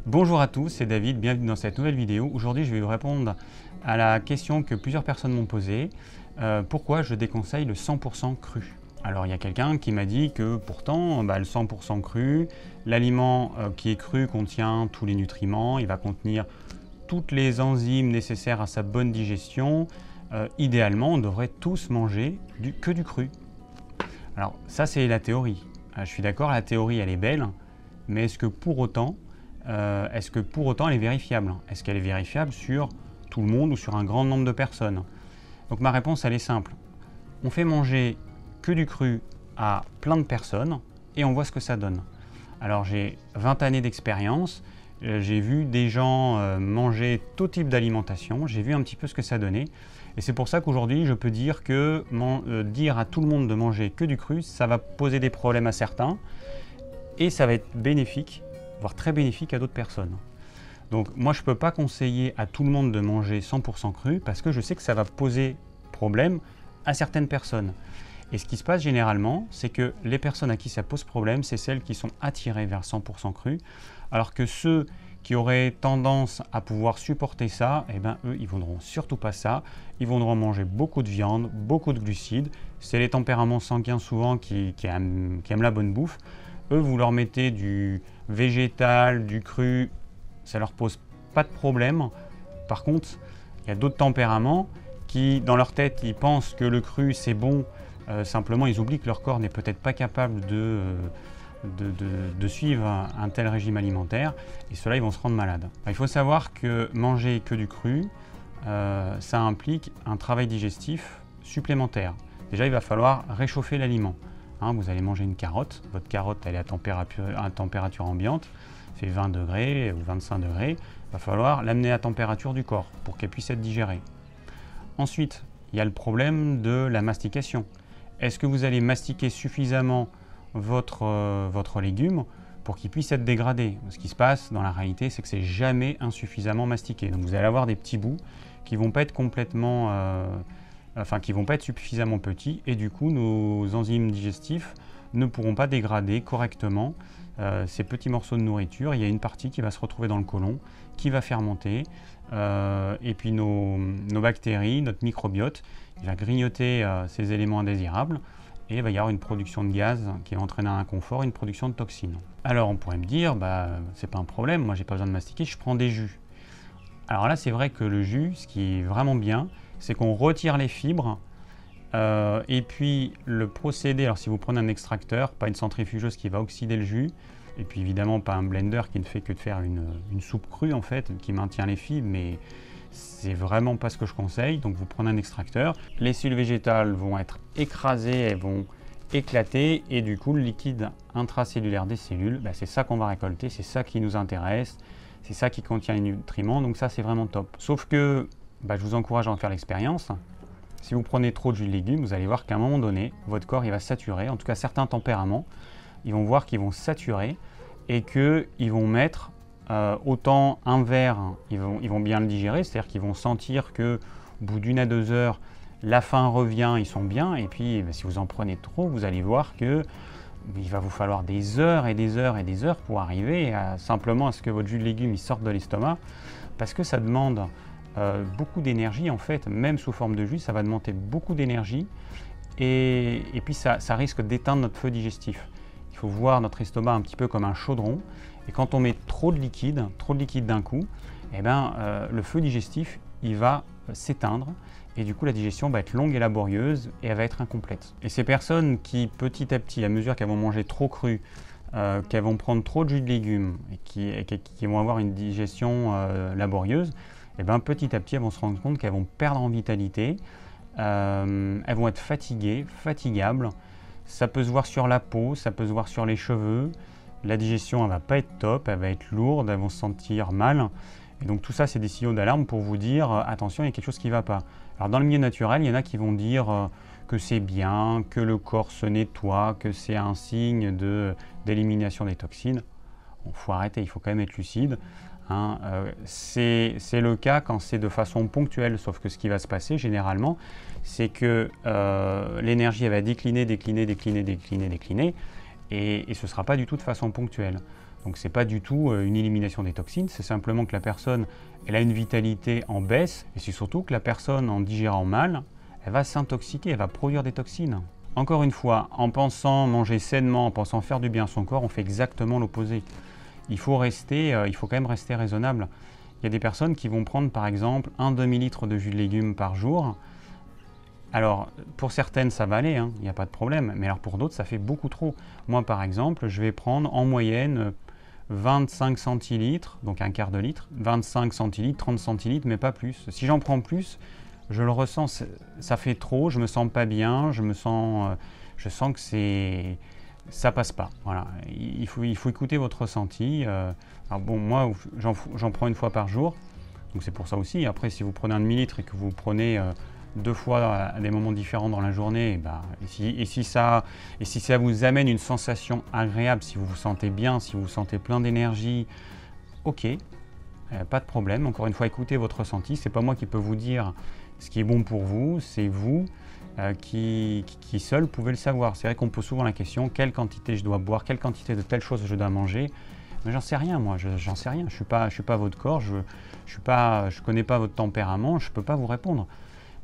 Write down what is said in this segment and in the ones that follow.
Bonjour à tous, c'est David, bienvenue dans cette nouvelle vidéo. Aujourd'hui, je vais vous répondre à la question que plusieurs personnes m'ont posée. Pourquoi je déconseille le 100% cru? Alors, il y a quelqu'un qui m'a dit que pourtant, le 100% cru, l'aliment qui est cru contient tous les nutriments, il va contenir toutes les enzymes nécessaires à sa bonne digestion. Idéalement, on devrait tous manger que du cru. Alors, ça, c'est la théorie. Je suis d'accord, la théorie, elle est belle, mais est-ce que pour autant, elle est vérifiable? Est-ce qu'elle est vérifiable sur tout le monde ou sur un grand nombre de personnes? Donc ma réponse, elle est simple. On fait manger que du cru à plein de personnes et on voit ce que ça donne. Alors j'ai 20 années d'expérience, j'ai vu des gens manger tout type d'alimentation, j'ai vu un petit peu ce que ça donnait. Et c'est pour ça qu'aujourd'hui, je peux dire que dire à tout le monde de manger que du cru, ça va poser des problèmes à certains et ça va être bénéfique, voire très bénéfique à d'autres personnes. Donc moi je ne peux pas conseiller à tout le monde de manger 100% cru parce que je sais que ça va poser problème à certaines personnes. Et ce qui se passe généralement, c'est que les personnes à qui ça pose problème, c'est celles qui sont attirées vers 100% cru, alors que ceux qui auraient tendance à pouvoir supporter ça, eux, ils ne voudront surtout pas ça. Ils voudront manger beaucoup de viande, beaucoup de glucides. C'est les tempéraments sanguins souvent qui aiment la bonne bouffe. Eux, vous leur mettez du végétal, du cru, ça leur pose pas de problème. Par contre, il y a d'autres tempéraments qui, dans leur tête, ils pensent que le cru c'est bon, simplement ils oublient que leur corps n'est peut-être pas capable de suivre un tel régime alimentaire, et ceux-là ils vont se rendre malades. Il faut savoir que manger que du cru, ça implique un travail digestif supplémentaire. Déjà, il va falloir réchauffer l'aliment. Vous allez manger une carotte, votre carotte elle est à température ambiante, fait 20 degrés ou 25 degrés, il va falloir l'amener à température du corps pour qu'elle puisse être digérée. Ensuite, il y a le problème de la mastication. Est-ce que vous allez mastiquer suffisamment votre légume pour qu'il puisse être dégradé? Ce qui se passe dans la réalité, c'est que c'est jamais insuffisamment mastiqué. Donc vous allez avoir des petits bouts qui vont pas être qui vont pas être suffisamment petits, et du coup nos enzymes digestifs ne pourront pas dégrader correctement ces petits morceaux de nourriture. Il y a une partie qui va se retrouver dans le côlon, qui va fermenter, et puis nos bactéries, notre microbiote, il va grignoter ces éléments indésirables, et il va y avoir une production de gaz qui va entraîner un inconfort, une production de toxines. Alors on pourrait me dire, c'est pas un problème, moi j'ai pas besoin de mastiquer, je prends des jus. Alors là c'est vrai que le jus, ce qui est vraiment bien, c'est qu'on retire les fibres, et puis le procédé, alors si vous prenez un extracteur, pas une centrifugeuse qui va oxyder le jus, et puis évidemment pas un blender qui ne fait que de faire une soupe crue en fait, qui maintient les fibres, mais c'est vraiment pas ce que je conseille. Donc vous prenez un extracteur, les cellules végétales vont être écrasées, elles vont éclater, et du coup le liquide intracellulaire des cellules, c'est ça qu'on va récolter, c'est ça qui nous intéresse, c'est ça qui contient les nutriments, donc ça c'est vraiment top. Sauf que je vous encourage à en faire l'expérience. Si vous prenez trop de jus de légumes, vous allez voir qu'à un moment donné, votre corps il va saturer, en tout cas certains tempéraments, ils vont voir qu'ils vont saturer et qu'ils vont mettre autant un verre, ils vont bien le digérer, c'est-à-dire qu'ils vont sentir qu'au bout d'1 à 2 heures, la faim revient, ils sont bien, et puis si vous en prenez trop, vous allez voir que il va vous falloir des heures et des heures et des heures pour arriver simplement à ce que votre jus de légumes il sorte de l'estomac, parce que ça demande beaucoup d'énergie en fait, même sous forme de jus, ça va demander beaucoup d'énergie, et puis ça risque d'éteindre notre feu digestif. Il faut voir notre estomac un petit peu comme un chaudron, et quand on met trop de liquide d'un coup, le feu digestif il va s'éteindre, et du coup la digestion va être longue et laborieuse, et elle va être incomplète. Et ces personnes qui petit à petit, à mesure qu'elles vont manger trop cru, qu'elles vont prendre trop de jus de légumes, et qui vont avoir une digestion laborieuse, petit à petit elles vont se rendre compte qu'elles vont perdre en vitalité, elles vont être fatiguées, fatigables. Ça peut se voir sur la peau, ça peut se voir sur les cheveux. La digestion elle va pas être top, elle va être lourde, elles vont se sentir mal. Et donc tout ça c'est des signaux d'alarme pour vous dire attention, il y a quelque chose qui ne va pas. Alors dans le milieu naturel, il y en a qui vont dire que c'est bien, que le corps se nettoie, que c'est un signe d'élimination des toxines. Il faut arrêter, il faut quand même être lucide. C'est le cas quand c'est de façon ponctuelle, sauf que ce qui va se passer généralement, c'est que l'énergie va décliner, et ce ne sera pas du tout de façon ponctuelle. Donc ce n'est pas du tout une élimination des toxines, c'est simplement que la personne elle a une vitalité en baisse, et c'est surtout que la personne en digérant mal, elle va s'intoxiquer, elle va produire des toxines. Encore une fois, en pensant manger sainement, en pensant faire du bien à son corps, on fait exactement l'opposé. Il faut quand même rester raisonnable. Il y a des personnes qui vont prendre par exemple un demi-litre de jus de légumes par jour. Alors pour certaines ça va aller, hein, il n'y a pas de problème, mais alors pour d'autres ça fait beaucoup trop. Moi par exemple, je vais prendre en moyenne 25 centilitres, donc un quart de litre, 25 centilitres, 30 centilitres, mais pas plus. Si j'en prends plus, je le ressens, ça fait trop, je me sens pas bien, je sens que ça passe pas. Voilà, il faut écouter votre ressenti. Alors bon, moi, j'en prends une fois par jour, donc c'est pour ça aussi. Après, si vous prenez un demi-litre et que vous prenez 2 fois à des moments différents dans la journée, et si ça vous amène une sensation agréable, si vous vous sentez bien, si vous vous sentez plein d'énergie, ok, pas de problème. Encore une fois, écoutez votre ressenti. C'est pas moi qui peux vous dire ce qui est bon pour vous, c'est vous qui seul pouvez le savoir. C'est vrai qu'on pose souvent la question, quelle quantité je dois boire, quelle quantité de telle chose je dois manger. Mais j'en sais rien, moi, j'en sais rien. Je suis pas votre corps, je connais pas votre tempérament, je peux pas vous répondre.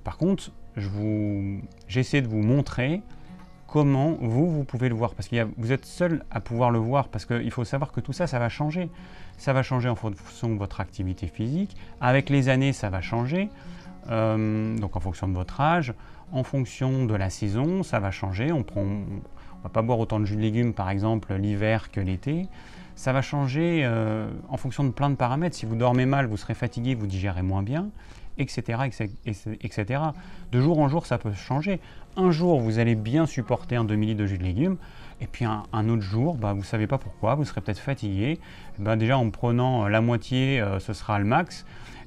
Par contre, j'essaie de vous montrer comment vous pouvez le voir, parce que vous êtes seul à pouvoir le voir, parce qu'il faut savoir que tout ça, ça va changer. Ça va changer en fonction de votre activité physique. Avec les années, ça va changer. Donc en fonction de votre âge, en fonction de la saison, ça va changer. On va pas boire autant de jus de légumes, par exemple, l'hiver que l'été. Ça va changer en fonction de plein de paramètres. Si vous dormez mal, vous serez fatigué, vous digérez moins bien, etc., etc. De jour en jour, ça peut changer. Un jour, vous allez bien supporter un demi-litre de jus de légumes, et puis un autre jour, vous ne savez pas pourquoi, vous serez peut-être fatigué. Déjà, en prenant la moitié, ce sera le max.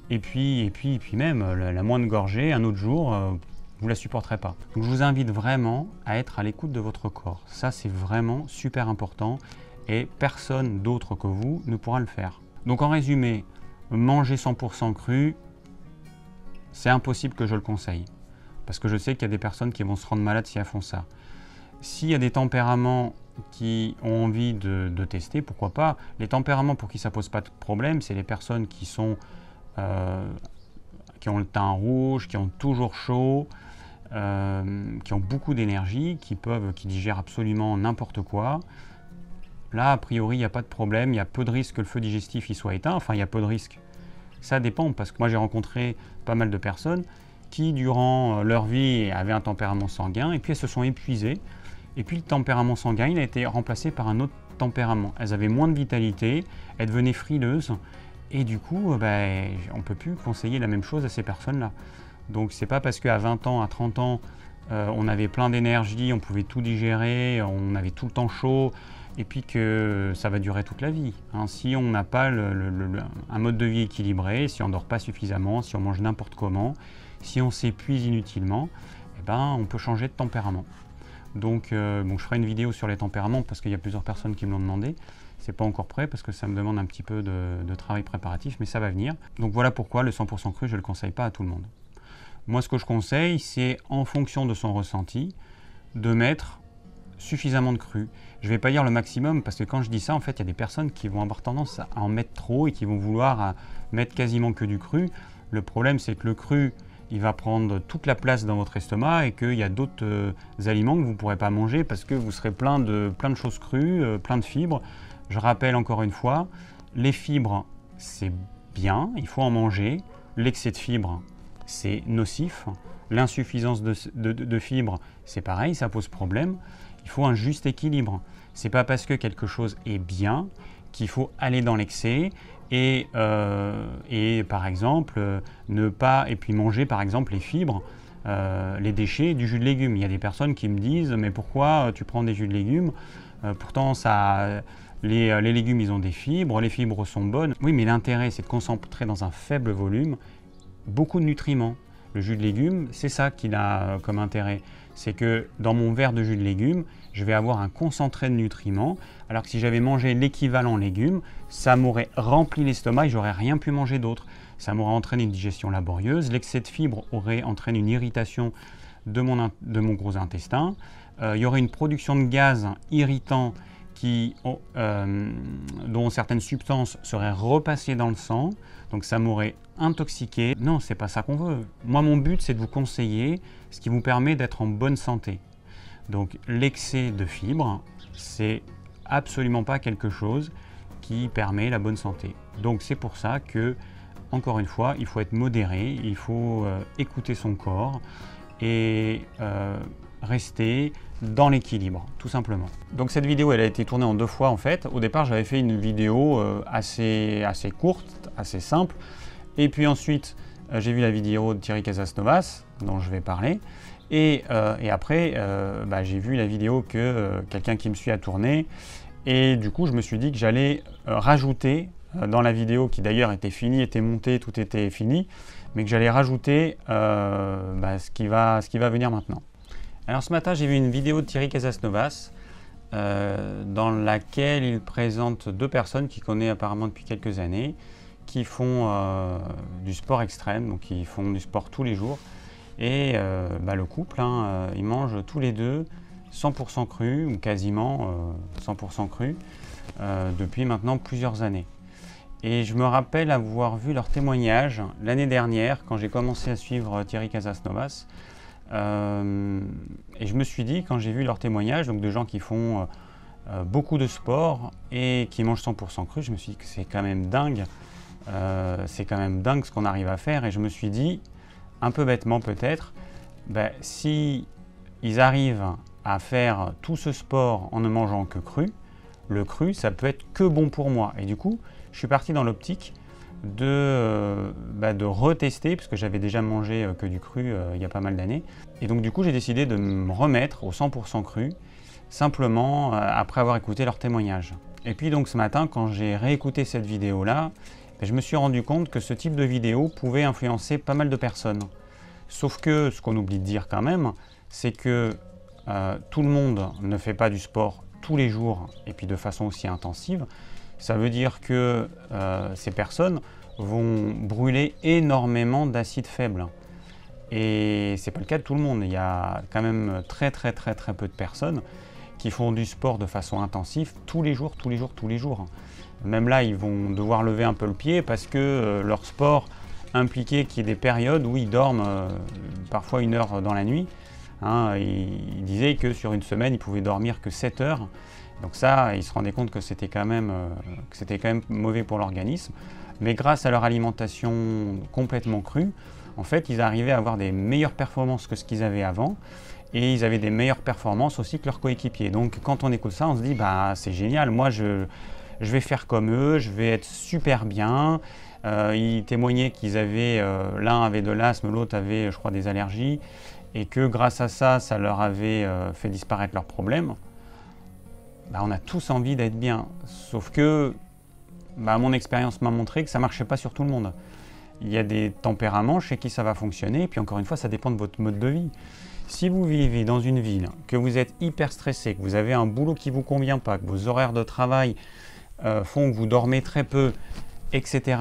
Et puis même la moindre gorgée, un autre jour, vous ne la supporterez pas. Donc je vous invite vraiment à être à l'écoute de votre corps. Ça, c'est vraiment super important et personne d'autre que vous ne pourra le faire. Donc en résumé, manger 100% cru, c'est impossible que je le conseille. Parce que je sais qu'il y a des personnes qui vont se rendre malades si elles font ça. S'il y a des tempéraments qui ont envie de tester, pourquoi pas. Les tempéraments pour qui ça ne pose pas de problème, c'est les personnes qui ont le teint rouge, qui ont toujours chaud, qui ont beaucoup d'énergie, qui digèrent absolument n'importe quoi. Là, a priori, il n'y a pas de problème, il y a peu de risques que le feu digestif soit éteint. Enfin, il y a peu de risques. Ça dépend, parce que moi, j'ai rencontré pas mal de personnes qui, durant leur vie, avaient un tempérament sanguin, et puis elles se sont épuisées. Et puis, le tempérament sanguin, il a été remplacé par un autre tempérament. Elles avaient moins de vitalité, elles devenaient frileuses, et du coup, on ne peut plus conseiller la même chose à ces personnes-là. Donc, c'est pas parce qu'à 20 ans, à 30 ans, on avait plein d'énergie, on pouvait tout digérer, on avait tout le temps chaud, et puis que ça va durer toute la vie. Si on n'a pas un mode de vie équilibré, si on ne dort pas suffisamment, si on mange n'importe comment, si on s'épuise inutilement, on peut changer de tempérament. Donc, je ferai une vidéo sur les tempéraments parce qu'il y a plusieurs personnes qui me l'ont demandé. C'est pas encore prêt parce que ça me demande un petit peu de travail préparatif, mais ça va venir. Donc voilà pourquoi le 100% cru, je ne le conseille pas à tout le monde. Moi, ce que je conseille, c'est en fonction de son ressenti, de mettre suffisamment de cru. Je ne vais pas dire le maximum parce que quand je dis ça, en fait, il y a des personnes qui vont avoir tendance à en mettre trop et qui vont vouloir mettre quasiment que du cru. Le problème, c'est que le cru, il va prendre toute la place dans votre estomac et qu'il y a d'autres aliments que vous ne pourrez pas manger parce que vous serez plein de choses crues, plein de fibres. Je rappelle encore une fois, les fibres, c'est bien, il faut en manger. L'excès de fibres, c'est nocif. L'insuffisance de fibres, c'est pareil, ça pose problème. Il faut un juste équilibre. C'est pas parce que quelque chose est bien qu'il faut aller dans l'excès et par exemple ne pas et puis manger par exemple les fibres, les déchets du jus de légumes. Il y a des personnes qui me disent mais pourquoi tu prends des jus de légumes pourtant les légumes ils ont des fibres, les fibres sont bonnes. Oui, mais l'intérêt c'est de concentrer dans un faible volume beaucoup de nutriments. Le jus de légumes, c'est ça qu'il a comme intérêt. C'est que dans mon verre de jus de légumes, je vais avoir un concentré de nutriments, alors que si j'avais mangé l'équivalent légumes, ça m'aurait rempli l'estomac et j'aurais rien pu manger d'autre. Ça m'aurait entraîné une digestion laborieuse, l'excès de fibres aurait entraîné une irritation de mon gros intestin, il y aurait une production de gaz irritant dont certaines substances seraient repassées dans le sang, donc ça m'aurait intoxiqué. Non, c'est pas ça qu'on veut. Moi, mon but, c'est de vous conseiller ce qui vous permet d'être en bonne santé. Donc l'excès de fibres, c'est absolument pas quelque chose qui permet la bonne santé. Donc c'est pour ça que, encore une fois, il faut être modéré, il faut écouter son corps et rester dans l'équilibre, tout simplement. Donc cette vidéo, elle a été tournée en 2 fois en fait. Au départ, j'avais fait une vidéo assez courte, assez simple. Et puis ensuite, j'ai vu la vidéo de Thierry Casasnovas, dont je vais parler. Et après, j'ai vu la vidéo que quelqu'un qui me suit a tournée. Et du coup, je me suis dit que j'allais rajouter dans la vidéo, qui d'ailleurs était finie, était montée, tout était fini, mais que j'allais rajouter ce qui va venir maintenant. Alors ce matin, j'ai vu une vidéo de Thierry Casasnovas dans laquelle il présente 2 personnes qu'il connaît apparemment depuis quelques années, qui font du sport extrême, donc qui font du sport tous les jours. Et le couple, ils mangent tous les deux 100% cru, ou quasiment 100% cru, depuis maintenant plusieurs années. Et je me rappelle avoir vu leur témoignage l'année dernière, quand j'ai commencé à suivre Thierry Casasnovas. Et je me suis dit, quand j'ai vu leur témoignage, donc de gens qui font beaucoup de sport et qui mangent 100% cru, je me suis dit que c'est quand même dingue. C'est quand même dingue ce qu'on arrive à faire. Et je me suis dit, un peu bêtement peut-être, si ils arrivent à faire tout ce sport en ne mangeant que cru, le cru, ça peut être que bon pour moi. Et du coup, je suis parti dans l'optique de retester, parce que j'avais déjà mangé que du cru il y a pas mal d'années. Et donc du coup, j'ai décidé de me remettre au 100% cru, simplement après avoir écouté leur témoignage. Et puis donc ce matin, quand j'ai réécouté cette vidéo-là, je me suis rendu compte que ce type de vidéo pouvait influencer pas mal de personnes. Sauf que, ce qu'on oublie de dire quand même, c'est que tout le monde ne fait pas du sport tous les jours et puis de façon aussi intensive. Ça veut dire que ces personnes vont brûler énormément d'acides faibles. Et ce n'est pas le cas de tout le monde. Il y a quand même très peu de personnes qui font du sport de façon intensive tous les jours. Même là, ils vont devoir lever un peu le pied parce que leur sport impliquait qu'il y ait des périodes où ils dorment parfois 1 heure dans la nuit. Ils disaient que sur une semaine, ils pouvaient dormir que 7 heures. Donc ça, ils se rendaient compte que c'était quand même mauvais pour l'organisme. Mais grâce à leur alimentation complètement crue, en fait, ils arrivaient à avoir des meilleures performances que ce qu'ils avaient avant. Et ils avaient des meilleures performances aussi que leurs coéquipiers. Donc quand on écoute ça, on se dit, c'est génial, moi je vais faire comme eux, je vais être super bien. Ils témoignaient qu'ils avaient, l'un avait de l'asthme, l'autre avait, je crois, des allergies. Et que grâce à ça, ça leur avait fait disparaître leurs problèmes. On a tous envie d'être bien, sauf que mon expérience m'a montré que ça ne marchait pas sur tout le monde. Il y a des tempéraments chez qui ça va fonctionner, et puis encore une fois, ça dépend de votre mode de vie. Si vous vivez dans une ville, que vous êtes hyper stressé, que vous avez un boulot qui ne vous convient pas, que vos horaires de travail font que vous dormez très peu, etc.,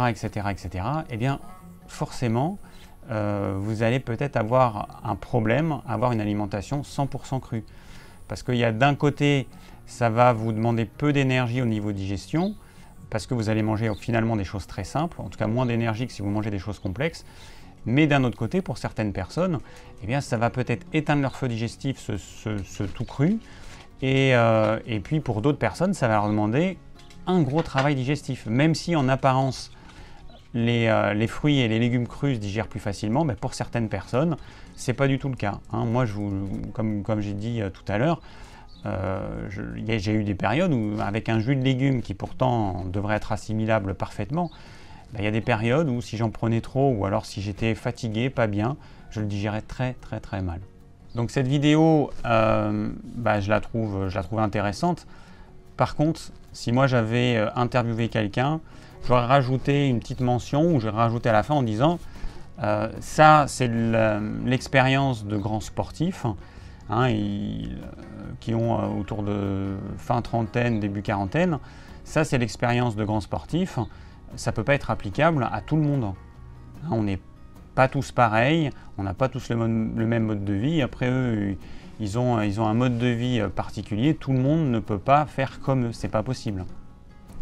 eh bien, forcément, vous allez peut-être avoir un problème, avoir une alimentation 100% crue. Parce qu'il y a d'un côté, ça va vous demander peu d'énergie au niveau digestion, parce que vous allez manger finalement des choses très simples, en tout cas moins d'énergie que si vous mangez des choses complexes. Mais d'un autre côté, pour certaines personnes, eh bien, ça va peut-être éteindre leur feu digestif, ce tout cru. Et puis pour d'autres personnes, ça va leur demander un gros travail digestif. Même si en apparence, les fruits et les légumes crus se digèrent plus facilement, mais pour certaines personnes, ce n'est pas du tout le cas. Moi, comme j'ai dit tout à l'heure, j'ai eu des périodes où, avec un jus de légumes qui pourtant devrait être assimilable parfaitement, il y a des périodes où si j'en prenais trop ou alors si j'étais fatigué, pas bien, je le digérais très mal. Donc cette vidéo, je la trouve intéressante. Par contre, si moi j'avais interviewé quelqu'un, j'aurais rajouté une petite mention ou j'aurais rajouté à la fin en disant ça c'est l'expérience de grands sportifs qui ont autour de fin trentaine, début quarantaine. Ça c'est l'expérience de grands sportifs. Ça ne peut pas être applicable à tout le monde. On n'est pas tous pareils, on n'a pas tous le même mode de vie. Après eux, ils ont un mode de vie particulier, tout le monde ne peut pas faire comme eux, c'est pas possible.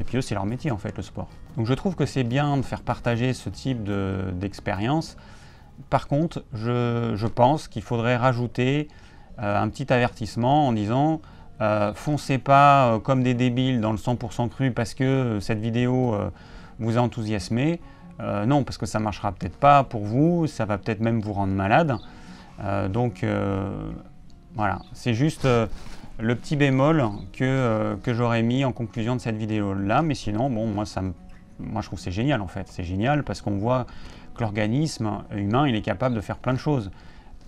Et puis eux, c'est leur métier en fait, le sport. Donc je trouve que c'est bien de faire partager ce type d'expérience. Par contre, je pense qu'il faudrait rajouter un petit avertissement en disant foncez pas comme des débiles dans le 100% cru parce que cette vidéo vous a enthousiasmé. Non, parce que ça marchera peut-être pas pour vous, ça va peut-être même vous rendre malade. Voilà, c'est juste le petit bémol que j'aurais mis en conclusion de cette vidéo-là. Mais sinon, bon, moi je trouve que c'est génial en fait. C'est génial parce qu'on voit que l'organisme humain, il est capable de faire plein de choses.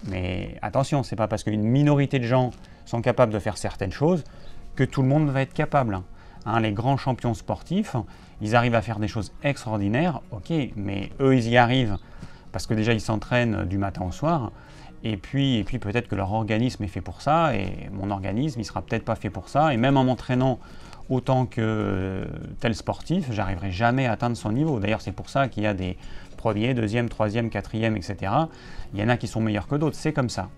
Mais attention, c'est pas parce qu'une minorité de gens sont capables de faire certaines choses que tout le monde va être capable. Hein, les grands champions sportifs, ils arrivent à faire des choses extraordinaires, ok, mais eux, ils y arrivent parce que déjà, ils s'entraînent du matin au soir. Et puis peut-être que leur organisme est fait pour ça, et mon organisme, il sera peut-être pas fait pour ça. Et même en m'entraînant autant que tel sportif, j'arriverai jamais à atteindre son niveau. D'ailleurs, c'est pour ça qu'il y a des premiers, deuxième, troisième, quatrième, etc. Il y en a qui sont meilleurs que d'autres, c'est comme ça.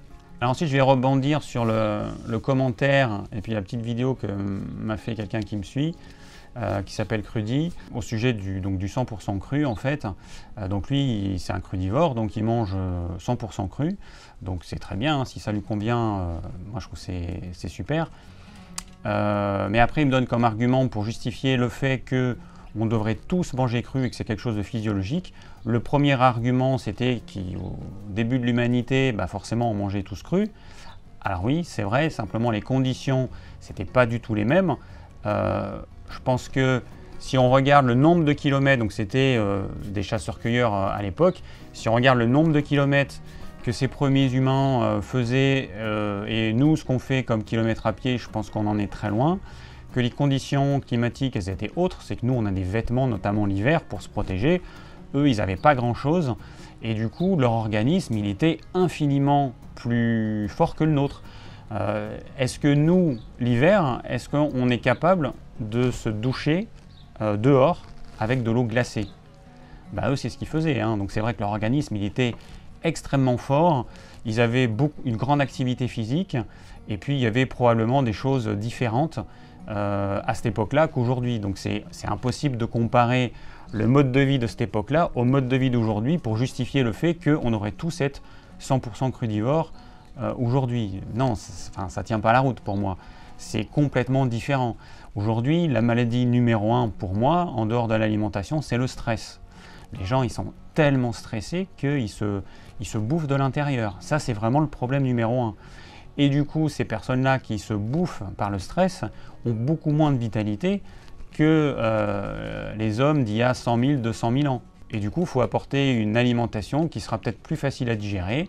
Alors ensuite, je vais rebondir sur le commentaire et puis la petite vidéo que m'a fait quelqu'un qui me suit, qui s'appelle Crudy, au sujet du 100% cru en fait. Donc lui, c'est un crudivore, donc il mange 100% cru. Donc c'est très bien, hein, si ça lui convient, moi je trouve que c'est super. Mais après, il me donne comme argument pour justifier le fait qu'on devrait tous manger cru et que c'est quelque chose de physiologique. Le premier argument, c'était qu'au début de l'humanité, forcément, on mangeait tous cru. Alors oui, c'est vrai, simplement les conditions, c'était pas du tout les mêmes. Je pense que si on regarde le nombre de kilomètres, donc c'était des chasseurs-cueilleurs à l'époque, si on regarde le nombre de kilomètres que ces premiers humains faisaient et nous, ce qu'on fait comme kilomètres à pied, je pense qu'on en est très loin. Que les conditions climatiques, elles étaient autres, c'est que nous, on a des vêtements, notamment l'hiver, pour se protéger. Eux, ils n'avaient pas grand-chose. Et du coup, leur organisme, il était infiniment plus fort que le nôtre. Est-ce que nous, l'hiver, est-ce qu'on est capable de se doucher dehors avec de l'eau glacée? Eux, c'est ce qu'ils faisaient. Hein. Donc c'est vrai que leur organisme, il était extrêmement fort. Ils avaient une grande activité physique. Et puis, il y avait probablement des choses différentes à cette époque-là qu'aujourd'hui. Donc c'est impossible de comparer le mode de vie de cette époque-là au mode de vie d'aujourd'hui pour justifier le fait qu'on aurait tous être 100% crudivores aujourd'hui. Non, ça ne tient pas la route pour moi. C'est complètement différent. Aujourd'hui, la maladie numéro 1 pour moi, en dehors de l'alimentation, c'est le stress. Les gens, ils sont tellement stressés qu'ils se bouffent de l'intérieur. Ça, c'est vraiment le problème numéro 1. Et du coup, ces personnes-là qui se bouffent par le stress ont beaucoup moins de vitalité que les hommes d'il y a 100 000, 200 000 ans. Et du coup, il faut apporter une alimentation qui sera peut-être plus facile à digérer.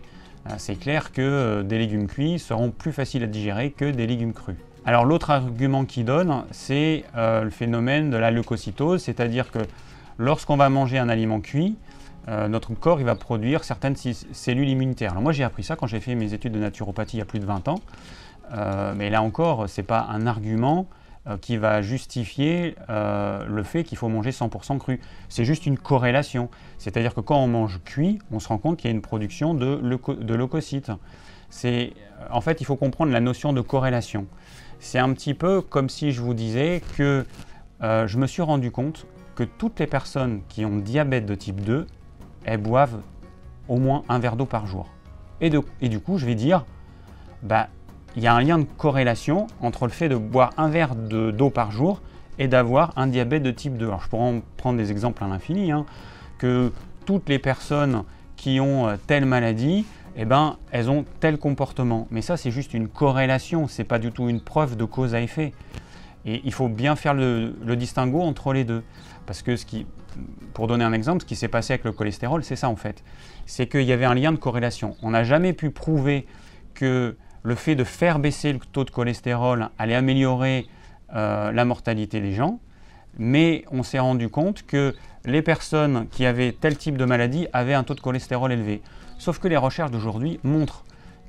C'est clair que des légumes cuits seront plus faciles à digérer que des légumes crus. Alors l'autre argument qu'il donne, c'est le phénomène de la leucocytose, c'est-à-dire que lorsqu'on va manger un aliment cuit, notre corps il va produire certaines cellules immunitaires. Alors moi j'ai appris ça quand j'ai fait mes études de naturopathie il y a plus de 20 ans, mais là encore, ce n'est pas un argument qui va justifier le fait qu'il faut manger 100% cru. C'est juste une corrélation. C'est-à-dire que quand on mange cuit, on se rend compte qu'il y a une production de leucocytes. En fait, il faut comprendre la notion de corrélation. C'est un petit peu comme si je vous disais que je me suis rendu compte que toutes les personnes qui ont diabète de type 2, elles boivent au moins un verre d'eau par jour. Et du coup, je vais dire, il y a un lien de corrélation entre le fait de boire un verre d'eau par jour et d'avoir un diabète de type 2. Alors, je pourrais en prendre des exemples à l'infini, hein, que toutes les personnes qui ont telle maladie, elles ont tel comportement. Mais ça, c'est juste une corrélation, ce n'est pas du tout une preuve de cause à effet. Et il faut bien faire le distinguo entre les deux. Parce que pour donner un exemple, ce qui s'est passé avec le cholestérol, c'est ça en fait. C'est qu'il y avait un lien de corrélation. On n'a jamais pu prouver que le fait de faire baisser le taux de cholestérol allait améliorer la mortalité des gens, mais on s'est rendu compte que les personnes qui avaient tel type de maladie avaient un taux de cholestérol élevé. Sauf que les recherches d'aujourd'hui montrent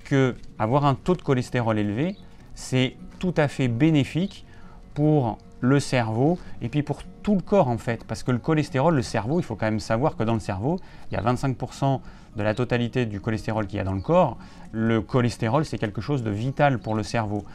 qu'avoir un taux de cholestérol élevé, c'est tout à fait bénéfique pour le cerveau et puis pour tout le corps en fait. Parce que le cholestérol, le cerveau, il faut quand même savoir que dans le cerveau, il y a 25% de la totalité du cholestérol qu'il y a dans le corps. Le cholestérol, c'est quelque chose de vital pour le cerveau.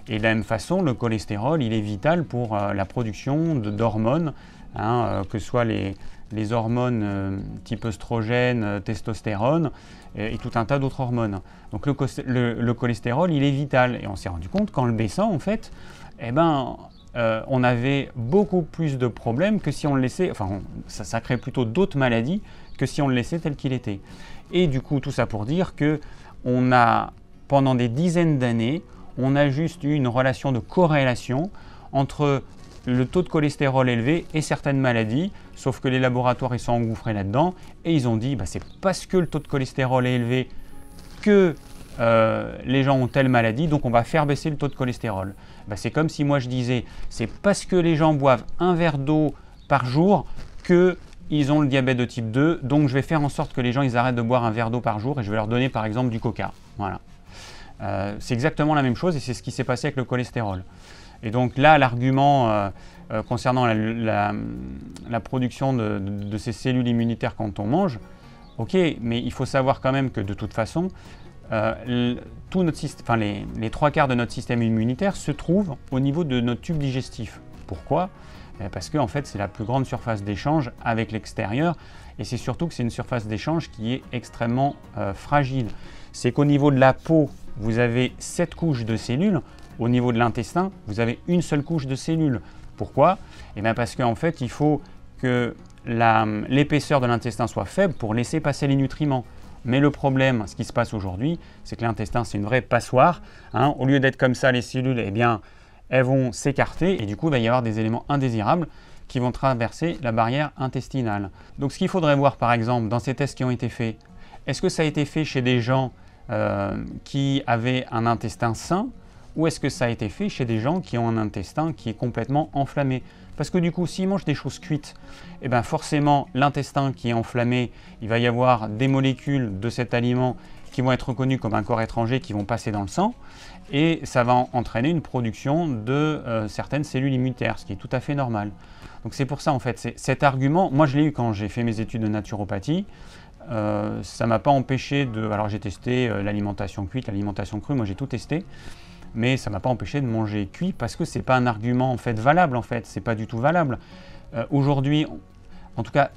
Et de la même façon, le cholestérol, il est vital pour la production d'hormones, que ce soit les hormones type œstrogène, testostérone et tout un tas d'autres hormones. Donc le cholestérol, il est vital. Et on s'est rendu compte qu'en le baissant, en fait, on avait beaucoup plus de problèmes que si on le laissait, ça crée plutôt d'autres maladies que si on le laissait tel qu'il était. Et du coup, tout ça pour dire que on a, pendant des dizaines d'années, on a juste eu une relation de corrélation entre le taux de cholestérol élevé et certaines maladies, sauf que les laboratoires ils sont engouffrés là-dedans et ils ont dit c'est parce que le taux de cholestérol est élevé que les gens ont telle maladie, donc on va faire baisser le taux de cholestérol. C'est comme si moi je disais c'est parce que les gens boivent un verre d'eau par jour qu'ils ont le diabète de type 2, donc je vais faire en sorte que les gens ils arrêtent de boire un verre d'eau par jour et je vais leur donner par exemple du coca. Voilà. C'est exactement la même chose et c'est ce qui s'est passé avec le cholestérol. Et donc là, l'argument concernant la production de ces cellules immunitaires quand on mange, ok, mais il faut savoir quand même que de toute façon, tout notre système, les trois quarts de notre système immunitaire se trouvent au niveau de notre tube digestif. Pourquoi ? Parce que en fait, c'est la plus grande surface d'échange avec l'extérieur et c'est surtout que c'est une surface d'échange qui est extrêmement fragile. C'est qu'au niveau de la peau, vous avez 7 couches de cellules. Au niveau de l'intestin, vous avez une seule couche de cellules. Pourquoi ? Parce qu'en fait, il faut que l'épaisseur de l'intestin soit faible pour laisser passer les nutriments. Mais le problème, ce qui se passe aujourd'hui, c'est que l'intestin, c'est une vraie passoire. Au lieu d'être comme ça, les cellules, elles vont s'écarter et du coup, il va y avoir des éléments indésirables qui vont traverser la barrière intestinale. Donc, ce qu'il faudrait voir, par exemple, dans ces tests qui ont été faits, est-ce que ça a été fait chez des gens qui avaient un intestin sain ou est-ce que ça a été fait chez des gens qui ont un intestin qui est complètement enflammé? Parce que du coup, s'ils mangent des choses cuites, forcément, l'intestin qui est enflammé, il va y avoir des molécules de cet aliment qui vont être reconnues comme un corps étranger, qui vont passer dans le sang, et ça va entraîner une production de certaines cellules immunitaires, ce qui est tout à fait normal. Donc c'est pour ça, en fait, cet argument, moi je l'ai eu quand j'ai fait mes études de naturopathie, ça ne m'a pas empêché de... Alors j'ai testé l'alimentation cuite, l'alimentation crue, moi j'ai tout testé, mais ça ne m'a pas empêché de manger cuit parce que ce n'est pas un argument en fait valable, en fait, c'est pas du tout valable. Aujourd'hui, en tout cas,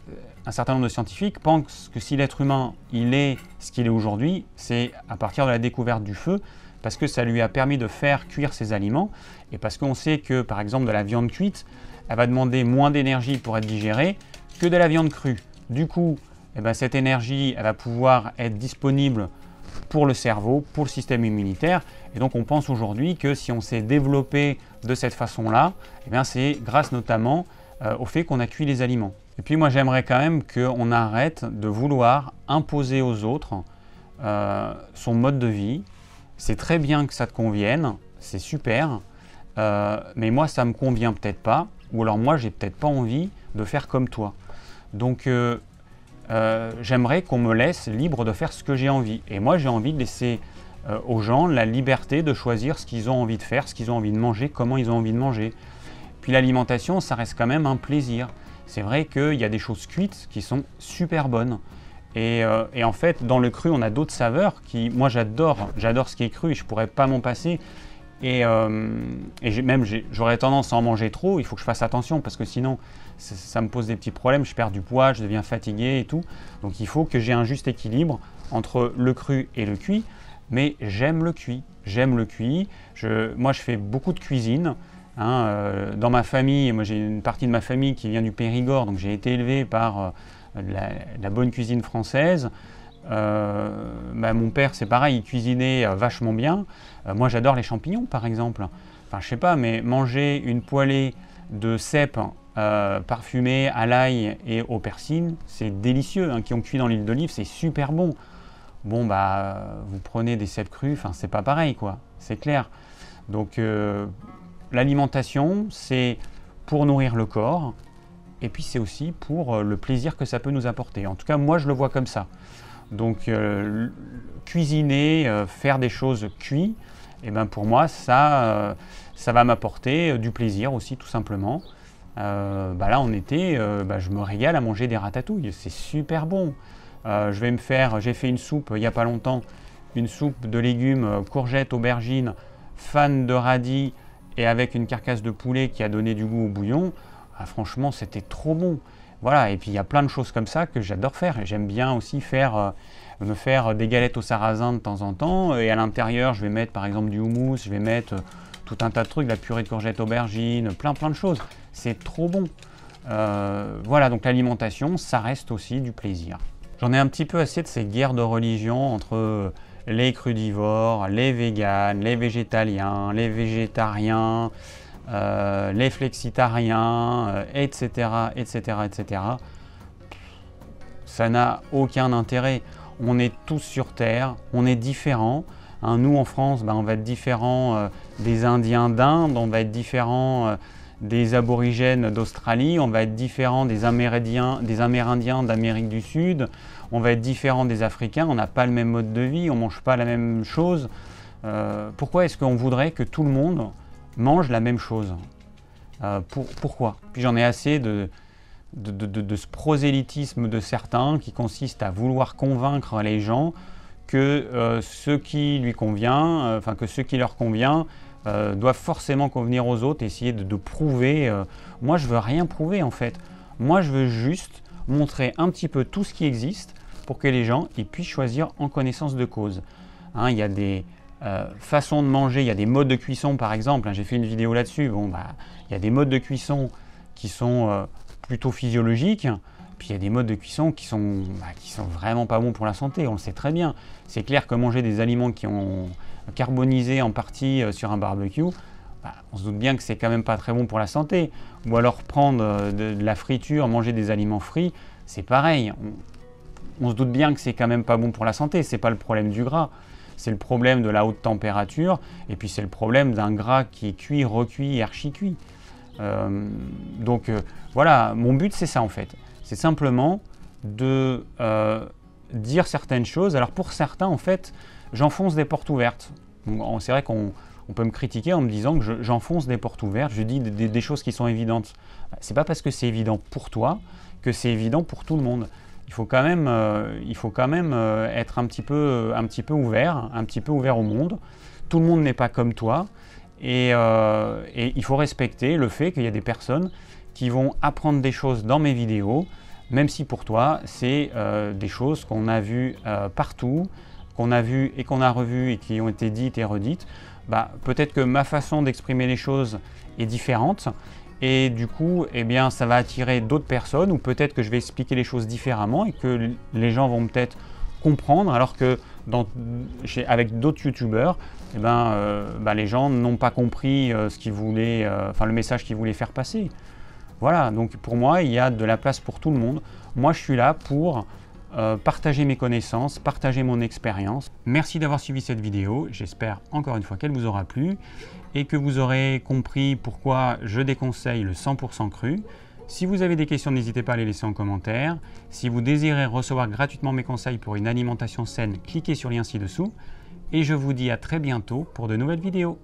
un certain nombre de scientifiques pensent que si l'être humain il est ce qu'il est aujourd'hui, c'est à partir de la découverte du feu, parce que ça lui a permis de faire cuire ses aliments, et parce qu'on sait que par exemple de la viande cuite, elle va demander moins d'énergie pour être digérée que de la viande crue. Du coup, cette énergie elle va pouvoir être disponible pour le cerveau, pour le système immunitaire. Et donc on pense aujourd'hui que si on s'est développé de cette façon-là, c'est grâce notamment au fait qu'on a cuit les aliments. Et puis moi j'aimerais quand même qu'on arrête de vouloir imposer aux autres son mode de vie. C'est très bien que ça te convienne, c'est super, mais moi ça me convient peut-être pas, ou alors moi j'ai peut-être pas envie de faire comme toi. Donc j'aimerais qu'on me laisse libre de faire ce que j'ai envie. Et moi, j'ai envie de laisser aux gens la liberté de choisir ce qu'ils ont envie de faire, ce qu'ils ont envie de manger, comment ils ont envie de manger. Puis l'alimentation, ça reste quand même un plaisir. C'est vrai qu'il y a des choses cuites qui sont super bonnes. Et en fait, dans le cru, on a d'autres saveurs qui, moi, j'adore ce qui est cru et je ne pourrais pas m'en passer. Et j'aurais tendance à en manger trop, il faut que je fasse attention parce que sinon ça me pose des petits problèmes, je perds du poids, je deviens fatigué et tout. Donc il faut que j'ai un juste équilibre entre le cru et le cuit, mais j'aime le cuit. Moi je fais beaucoup de cuisine. Dans ma famille, moi j'ai une partie de ma famille qui vient du Périgord, donc j'ai été élevé par la bonne cuisine française. Mon père c'est pareil, il cuisinait vachement bien. Moi j'adore les champignons par exemple. Je sais pas, mais manger une poêlée de cèpes parfumée à l'ail et au persil, c'est délicieux, qui ont cuit dans l'huile d'olive, c'est super bon. Bon vous prenez des cèpes crus, c'est pas pareil quoi, c'est clair. Donc l'alimentation c'est pour nourrir le corps et puis c'est aussi pour le plaisir que ça peut nous apporter. En tout cas moi je le vois comme ça. Donc cuisiner, faire des choses cuites, et ben pour moi, ça va m'apporter du plaisir aussi, tout simplement. Là, en été, je me régale à manger des ratatouilles, c'est super bon. J'ai fait une soupe il n'y a pas longtemps, une soupe de légumes, courgettes, aubergines, fan de radis et avec une carcasse de poulet qui a donné du goût au bouillon. Franchement, c'était trop bon. Voilà, et puis il y a plein de choses comme ça que j'adore faire. Et j'aime bien aussi me faire des galettes au sarrasin de temps en temps. Et à l'intérieur, je vais mettre par exemple du houmous, je vais mettre tout un tas de trucs, de la purée de courgettes, aubergines, plein de choses. C'est trop bon. Voilà, donc l'alimentation, ça reste aussi du plaisir. J'en ai un petit peu assez de ces guerres de religion entre les crudivores, les véganes, les végétaliens, les végétariens, les flexitariens, etc. Ça n'a aucun intérêt. On est tous sur Terre, on est différents. Nous en France, on va être différents des Indiens d'Inde, on va être différents des aborigènes d'Australie, on va être différents des Amérindiens d'Amérique du Sud, on va être différents des Africains, on n'a pas le même mode de vie, on ne mange pas la même chose. Pourquoi est-ce qu'on voudrait que tout le monde mange la même chose? Pourquoi? Puis j'en ai assez de ce prosélytisme de certains qui consiste à vouloir convaincre les gens que ce qui leur convient doivent forcément convenir aux autres, essayer de prouver. Moi, je veux rien prouver en fait. Moi, je veux juste montrer un petit peu tout ce qui existe pour que les gens puissent choisir en connaissance de cause. Il y a des façons de manger, il y a des modes de cuisson par exemple. J'ai fait une vidéo là-dessus. Il y a des modes de cuisson qui sont plutôt physiologiques. Puis il y a des modes de cuisson qui sont vraiment pas bons pour la santé, on le sait très bien. C'est clair que manger des aliments qui ont carbonisé en partie sur un barbecue, on se doute bien que c'est quand même pas très bon pour la santé. Ou alors prendre de la friture, manger des aliments frits, c'est pareil. On se doute bien que c'est quand même pas bon pour la santé, c'est pas le problème du gras. C'est le problème de la haute température, et puis c'est le problème d'un gras qui est cuit, recuit, archi-cuit. Voilà, mon but c'est ça en fait. C'est simplement de dire certaines choses. Alors pour certains, en fait, j'enfonce des portes ouvertes. C'est vrai qu'on peut me critiquer en me disant que j'enfonce des portes ouvertes, je dis des choses qui sont évidentes. C'est pas parce que c'est évident pour toi que c'est évident pour tout le monde. Il faut quand même être un petit peu ouvert au monde. Tout le monde n'est pas comme toi. Et il faut respecter le fait qu'il y a des personnes qui vont apprendre des choses dans mes vidéos, même si pour toi, c'est des choses qu'on a vues partout, qu'on a vues et qu'on a revues et qui ont été dites et redites. Peut-être que ma façon d'exprimer les choses est différente et du coup, ça va attirer d'autres personnes ou peut-être que je vais expliquer les choses différemment et que les gens vont peut-être comprendre alors que avec d'autres youtubeurs, les gens n'ont pas compris le message qu'ils voulaient faire passer. Voilà, donc pour moi, il y a de la place pour tout le monde. Moi, je suis là pour partager mes connaissances, partager mon expérience. Merci d'avoir suivi cette vidéo. J'espère encore une fois qu'elle vous aura plu et que vous aurez compris pourquoi je déconseille le 100% cru. Si vous avez des questions, n'hésitez pas à les laisser en commentaire. Si vous désirez recevoir gratuitement mes conseils pour une alimentation saine, cliquez sur le lien ci-dessous. Et je vous dis à très bientôt pour de nouvelles vidéos.